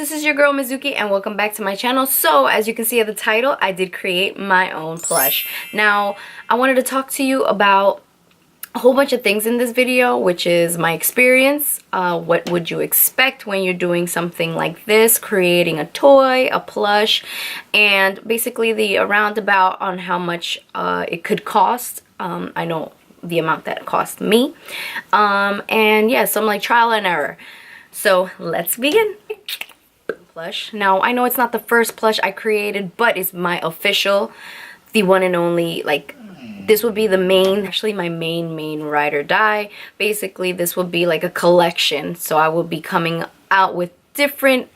this is your girl Mizuki and welcome back to my channel. So as you can see at the title, I did create my own plush. Now I wanted to talk to you about a whole bunch of things in this video, which is my experience, what would you expect when you're doing something like this, creating a toy, a plush, and basically the roundabout on how much it could cost. I know the amount that it cost me, and yeah, some like trial and error. So let's begin. Plush. Now I know it's not the first plush I created, but it's my official, the one and only. Like, this would be the main, actually my main ride or die. Basically this would be like a collection, so I will be coming out with different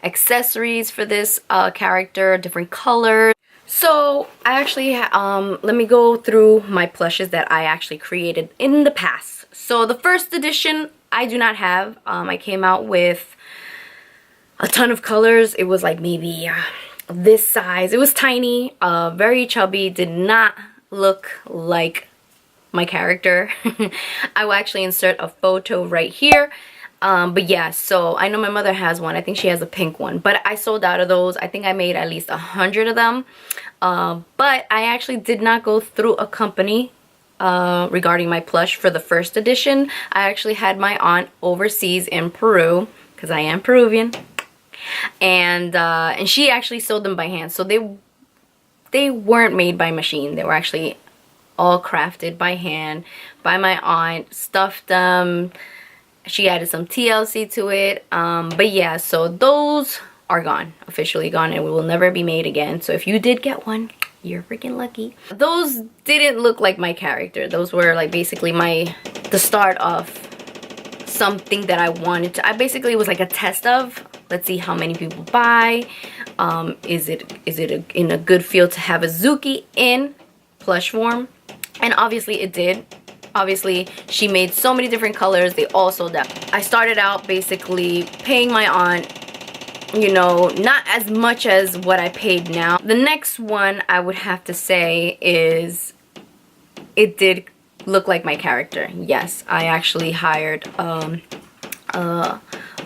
accessories for this character, different colors. So I actually let me go through my plushes that I actually created in the past. So the first edition I do not have. I came out with a ton of colors. It was like maybe this size. It was tiny, very chubby, did not look like my character. I will actually insert a photo right here. But yeah, so I know my mother has one. I think she has a pink one, but I sold out of those. I think I made at least 100 of them. But I actually did not go through a company regarding my plush for the first edition. I actually had my aunt overseas in Peru, because I am Peruvian, and she actually sewed them by hand. So they weren't made by machine. They were actually all crafted by hand by my aunt, stuffed them. She added some TLC to it. But yeah, so those are gone, officially gone, and will never be made again. So if you did get one, you're freaking lucky. Those didn't look like my character. Those were like basically the start of something that I wanted to. I basically was like a test of, let's see how many people buy. Is it in a good field to have a Zuki in plush form? And obviously it did. Obviously she made so many different colors, they all sold out. I started out basically paying my aunt, you know, not as much as what I paid now. The next one I would have to say is, it did look like my character. Yes, I actually hired an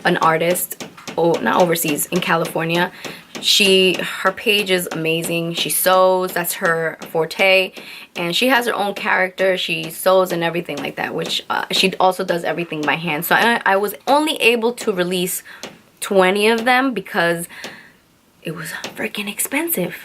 artist, not overseas, in California. Her page is amazing. She sews, that's her forte, and she has her own character. She sews and everything like that, which she also does everything by hand. So I was only able to release 20 of them because it was freaking expensive.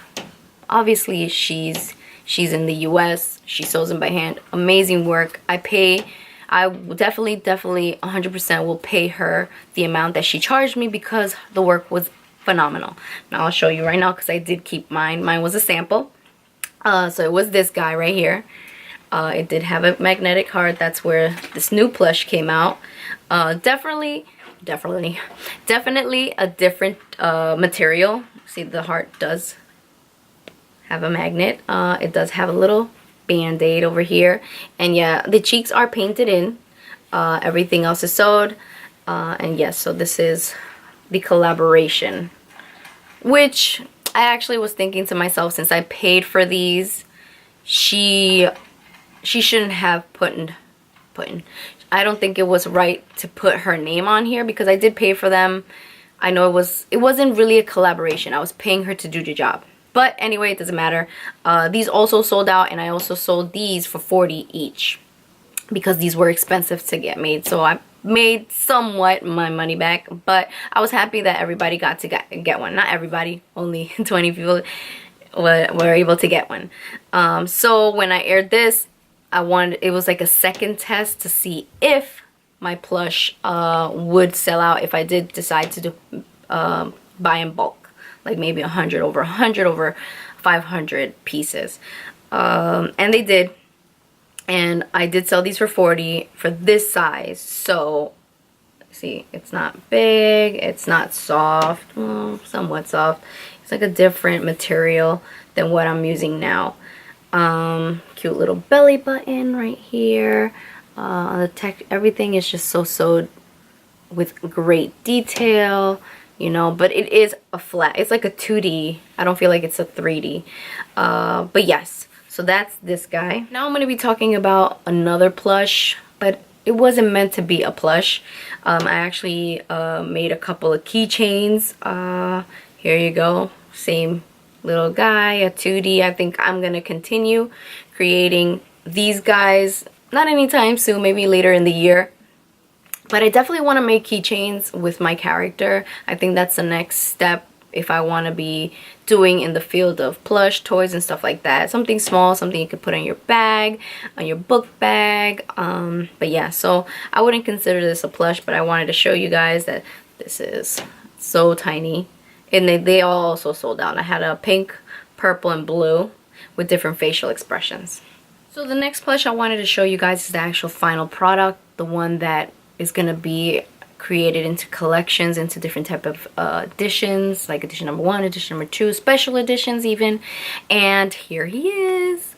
Obviously she's in the US, she sews them by hand, amazing work. I definitely 100% will pay her the amount that she charged me because the work was phenomenal. Now I'll show you right now because I did keep mine. Mine was a sample. So it was this guy right here. It did have a magnetic heart. That's where this new plush came out. Definitely a different material. See, the heart does have a magnet. It does have a little band-aid over here, and yeah, the cheeks are painted in. Everything else is sewed, and yes, so this is the collaboration, which I actually was thinking to myself, since I paid for these, she shouldn't have put in. I don't think it was right to put her name on here because I did pay for them. I know it wasn't really a collaboration. I was paying her to do the job. But anyway, it doesn't matter. These also sold out, and I also sold these for 40 each because these were expensive to get made. So I made somewhat my money back, but I was happy that everybody got to get one. Not everybody, only 20 people were able to get one. So when I aired this, it was like a second test to see if my plush would sell out if I did decide to do buy in bulk, like maybe 100 over 500 pieces, and they did. And I did sell these for 40 for this size. So see, it's not big, it's not soft, somewhat soft. It's like a different material than what I'm using now. Cute little belly button right here. Everything is just so sewed with great detail, you know, but it is a flat. It's like a 2D. I don't feel like it's a 3D. But yes, so that's this guy. Now I'm going to be talking about another plush, but it wasn't meant to be a plush. I actually made a couple of keychains. Here you go, same little guy, a 2D. I think I'm gonna continue creating these guys, not anytime soon, maybe later in the year. But I definitely want to make keychains with my character. I think that's the next step if I want to be doing in the field of plush toys and stuff like that. Something small, something you could put in your bag, on your book bag. But yeah, so I wouldn't consider this a plush, but I wanted to show you guys that this is so tiny. And they all also sold out. I had a pink, purple, and blue with different facial expressions. So the next plush I wanted to show you guys is the actual final product, the one that is going to be created into collections, into different type of editions, like edition number 1, edition number 2, special editions even. And here he is.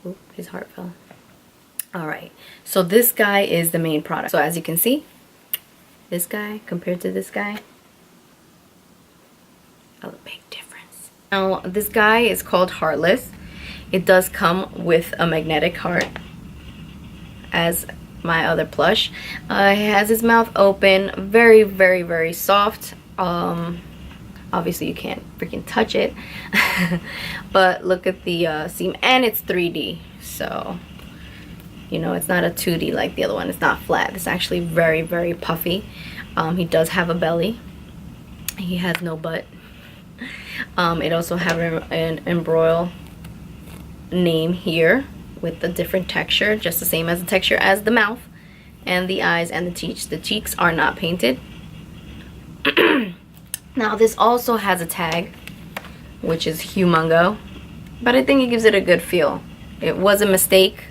Oop, his heart fell. Alright, so this guy is the main product. So as you can see, this guy compared to this guy, a big difference. Now this guy is called Heartless. It does come with a magnetic heart, as my other plush. He has his mouth open, very, very, very soft. Obviously you can't freaking touch it. But look at the seam, and it's 3D, so you know, it's not a 2D like the other one. It's not flat. It's actually very, very puffy. He does have a belly. He has no butt. It also has an embroil name here with a different texture, just the same as the texture as the mouth and the eyes and the cheeks. The cheeks are not painted. Now this also has a tag, which is humongo, but I think it gives it a good feel. It was a mistake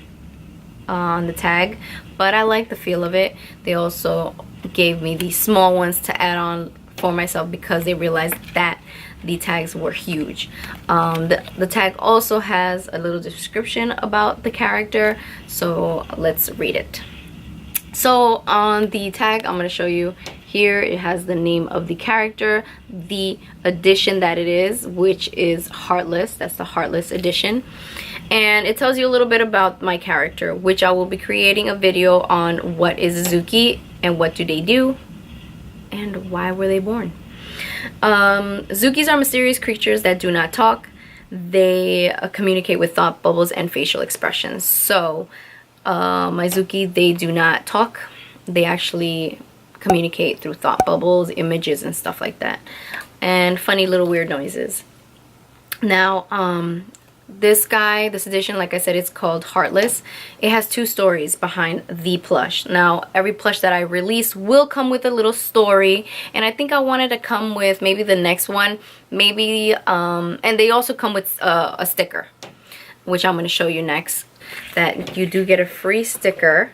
on the tag, but I like the feel of it. They also gave me these small ones to add on for myself because they realized that the tags were huge. The tag also has a little description about the character, so let's read it. So on the tag, I'm going to show you here, it has the name of the character, the edition that it is, which is Heartless. That's the Heartless edition. And it tells you a little bit about my character, which I will be creating a video on what is Zuki and what do they do and why were they born. Zukis are mysterious creatures that do not talk. They communicate with thought bubbles and facial expressions. So my Zuki, they do not talk. They actually communicate through thought bubbles, images, and stuff like that, and funny little weird noises. Now this guy, this edition, like I said, it's called Heartless. It has 2 stories behind the plush. Now every plush that I release will come with a little story, and I think I wanted to come with maybe the next one, maybe and they also come with a sticker, which I'm going to show you next. That you do get a free sticker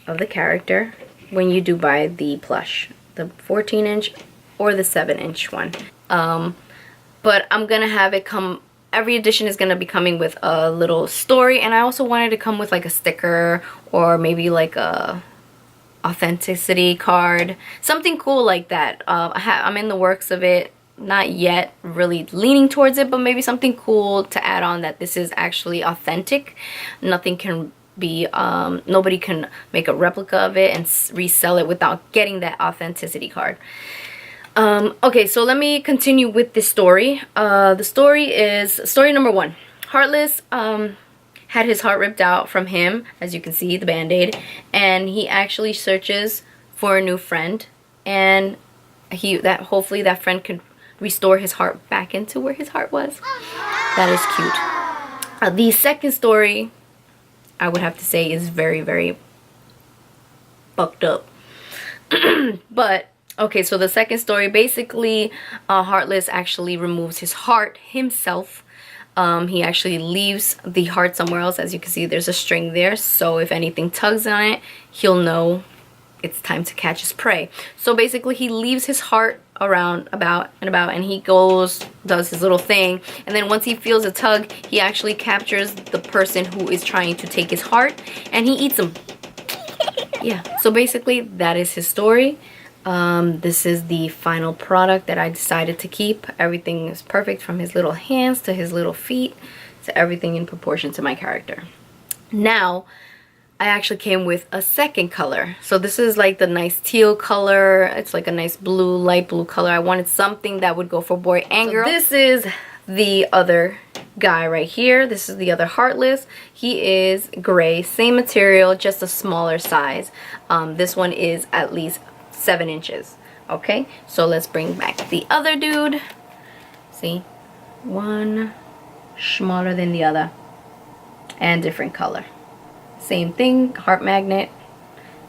of the character when you do buy the plush, the 14-inch or the 7-inch one. But I'm gonna have it come, every edition is gonna be coming with a little story, and I also wanted to come with like a sticker or maybe like a authenticity card, something cool like that. I'm in the works of it, not yet really leaning towards it, but maybe something cool to add on that this is actually authentic. Nothing can be nobody can make a replica of it and resell it without getting that authenticity card. Okay, so let me continue with this story. The story is story number 1. Heartless had his heart ripped out from him, as you can see, the band-aid, and he actually searches for a new friend, and hopefully that friend can restore his heart back into where his heart was. That is cute. The second story, I would have to say, is very, very fucked up. But okay, so the second story, basically Heartless actually removes his heart himself. He actually leaves the heart somewhere else. As you can see, there's a string there, so if anything tugs on it, he'll know it's time to catch his prey. So basically he leaves his heart around about and he goes, does his little thing, and then once he feels a tug, he actually captures the person who is trying to take his heart, and he eats him. Yeah, so basically that is his story. This is the final product that I decided to keep. Everything is perfect, from his little hands to his little feet to everything in proportion to my character. Now I actually came with a second color. So this is like the nice teal color. It's like a nice blue, light blue color. I wanted something that would go for boy and girl. So this is the other guy right here. This is the other Heartless. He is gray, same material, just a smaller size. This one is at least 7 inches. Okay, so let's bring back the other dude. See, one smaller than the other and different color. Same thing, heart magnet,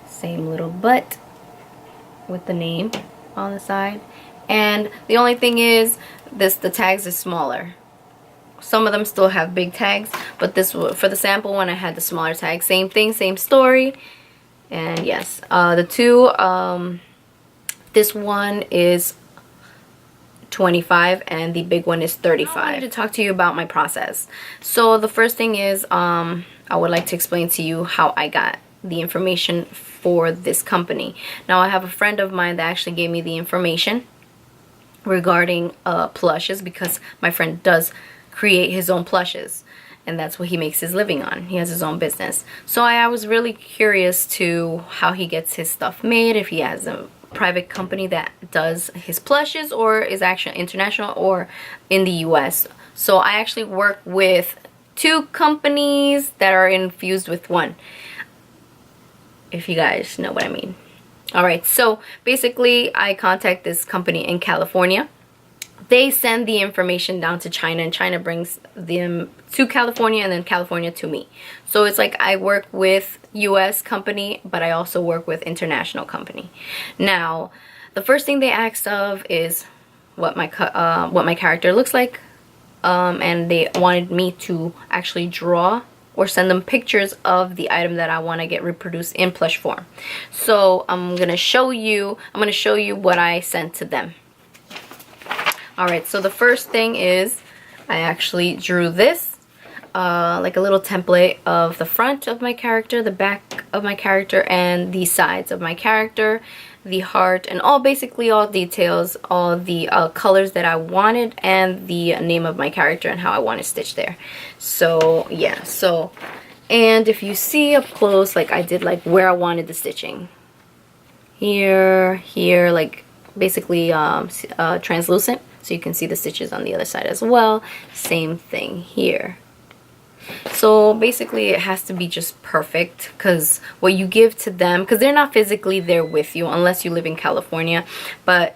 same little butt with the name on the side. And the only thing is the tags are smaller. Some of them still have big tags, but this, for the sample one, I had the smaller tag. Same thing, same story. And yes, the two, this one is 25 and the big one is 35. I wanted to talk to you about my process. So the first thing is I would like to explain to you how I got the information for this company. Now I have a friend of mine that actually gave me the information regarding plushes, because my friend does create his own plushes and that's what he makes his living on. He has his own business. So I was really curious to how he gets his stuff made, if he has a private company that does his plushes or is actually international or in the US. So I actually work with 2 companies that are infused with one, if you guys know what I mean. Alright, so basically I contact this company in California. They send the information down to China, and China brings them to California, and then California to me. So it's like I work with US company, but I also work with international company. Now the first thing they asked of is what my character looks like. And they wanted me to actually draw or send them pictures of the item that I want to get reproduced in plush form. So I'm gonna show you what I sent to them. Alright, so the first thing is I actually drew this like a little template of the front of my character, the back of my character, and the sides of my character, the heart, and basically all details, all the colors that I wanted, and the name of my character and how I want it stitched there. So yeah, so, and if you see up close, like I did like where I wanted the stitching. Here, like basically translucent, so you can see the stitches on the other side as well. Same thing here. So basically it has to be just perfect, because what you give to them, because they're not physically there with you unless you live in California, but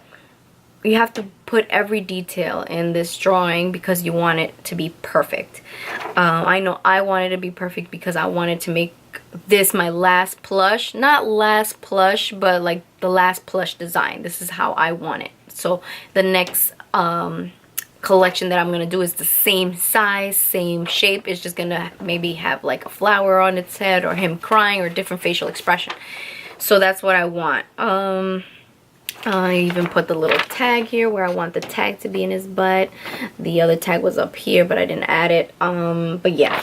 you have to put every detail in this drawing because you want it to be perfect. I know I wanted to be perfect because I wanted to make this my last plush, not last plush, but like the last plush design. This is how I want it. So the next collection that I'm gonna do is the same size, same shape. It's just gonna maybe have like a flower on its head, or him crying, or different facial expression. So that's what I want. I even put the little tag here where I want the tag to be in his butt. The other tag was up here, but I didn't add it. But yeah,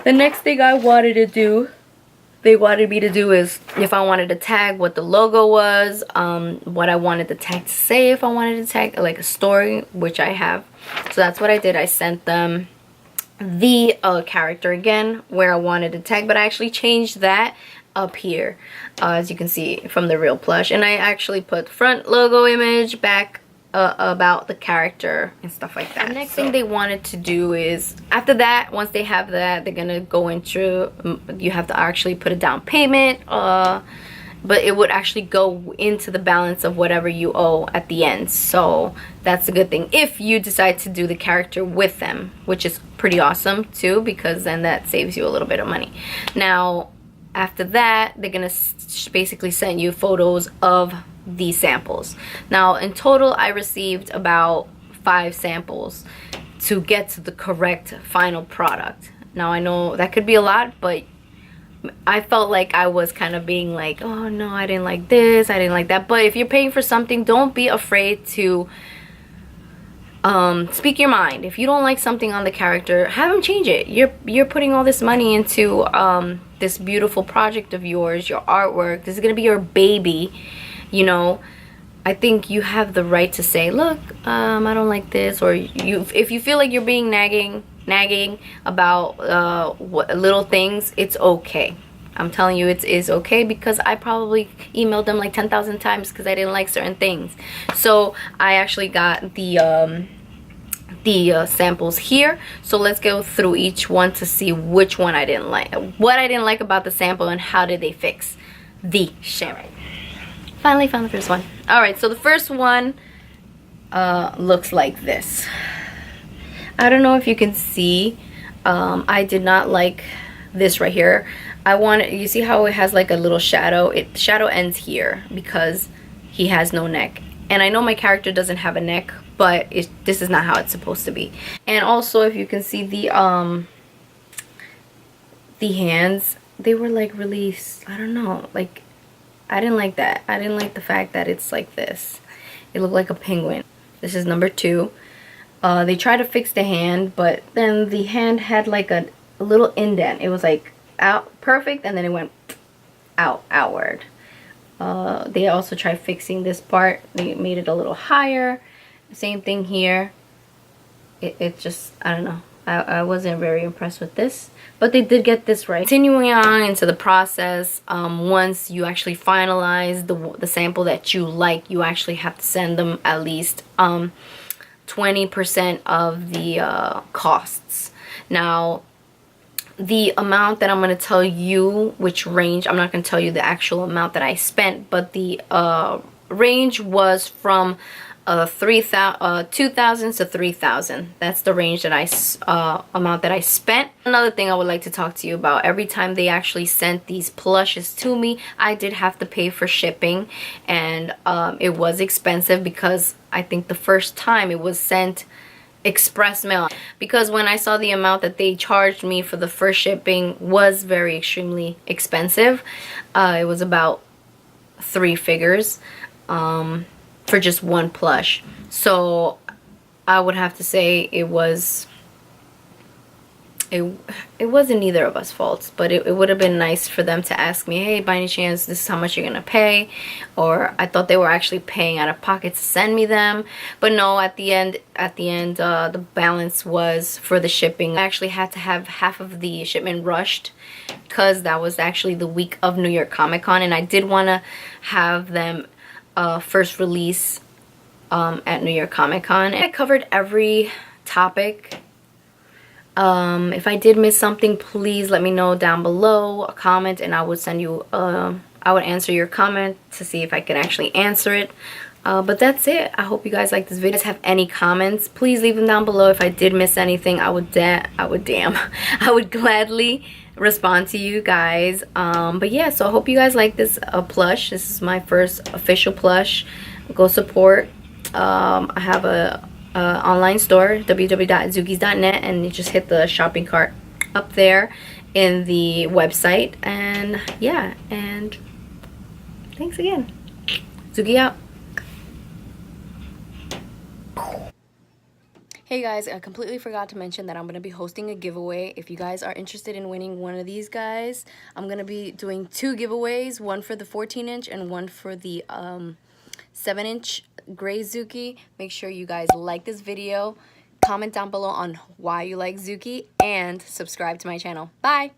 the next thing I wanted to do, they wanted me to do, is if I wanted to tag what the logo was, what I wanted the tag to say, if I wanted to tag like a story, which I have. So that's what I did. I sent them the character again where I wanted to tag, but I actually changed that up here, as you can see from the real plush. And I actually put front logo image, back about the character and stuff like that. The next thing they wanted to do is, after that, once they have that, they're gonna go into, you have to actually put a down payment, but it would actually go into the balance of whatever you owe at the end. So that's a good thing if you decide to do the character with them, which is pretty awesome too, because then that saves you a little bit of money. Now after that, they're gonna basically send you photos of the samples. Now in total I received about 5 samples to get to the correct final product. Now I know that could be a lot, but I felt like I was kind of being like, oh no, I didn't like this, I didn't like that. But if you're paying for something, don't be afraid to speak your mind. If you don't like something on the character, have them change it. You're putting all this money into this beautiful project of yours, your artwork. This is gonna be your baby, you know. I think you have the right to say, look, I don't like this, or if you feel like you're being nagging about what little things, it's okay. I'm telling you, it is okay, because I probably emailed them like 10,000 times because I didn't like certain things. So I actually got the samples here. So let's go through each one to see which one I didn't like, what I didn't like about the sample, and how did they fix the shampoo. Finally found the first one. All right, so the first one looks like this. I don't know if you can see. I did not like this right here. I wanted, you see how it has like a little shadow? The shadow ends here because he has no neck. And I know my character doesn't have a neck, but this is not how it's supposed to be. And also, if you can see the hands, they were like really, I don't know, like, I didn't like that. I didn't like the fact that it's like this. It looked like a penguin. This is number 2. They tried to fix the hand, but then the hand had like a little indent. It was like out perfect, and then it went outward. They also tried fixing this part. They made it a little higher. Same thing here. It just, I don't know. I wasn't very impressed with this, but they did get this right. Continuing on into the process, once you actually finalize the sample that you like, you actually have to send them at least 20% of the costs. Now, the amount that I'm going to tell you, which range, I'm not going to tell you the actual amount that I spent, but the range was from 2,000 to 3,000. That's the range that amount that I spent. Another thing I would like to talk to you about, every time they actually sent these plushes to me, I did have to pay for shipping, and it was expensive, because I think the first time it was sent express mail, because when I saw the amount that they charged me for the first shipping was very extremely expensive. It was about 3 figures for just one plush. So I would have to say it wasn't either of us faults, but it would have been nice for them to ask me, hey, by any chance, this is how much you're gonna pay. Or I thought they were actually paying out of pocket to send me them, but no, at the end the balance was for the shipping. I actually had to have half of the shipment rushed, because that was actually the week of New York Comic Con, and I did want to have them first release at New York Comic Con. I covered every topic. If I did miss something, please let me know down below, a comment, and I would send you I would answer your comment to see if I can actually answer it. But that's it. I hope you guys like this video. If you guys have any comments, please leave them down below. If I did miss anything, I would gladly respond to you guys. But yeah, so I hope you guys like this plush. This is my first official plush. Go support. I have a online store, www.zoogies.net, and you just hit the shopping cart up there in the website. And yeah, and thanks again. Zoogie out. Hey guys, I completely forgot to mention that I'm going to be hosting a giveaway. If you guys are interested in winning one of these guys, I'm going to be doing 2 giveaways, one for the 14-inch and one for the 7-inch gray Zuki. Make sure you guys like this video, comment down below on why you like Zuki, and subscribe to my channel. Bye!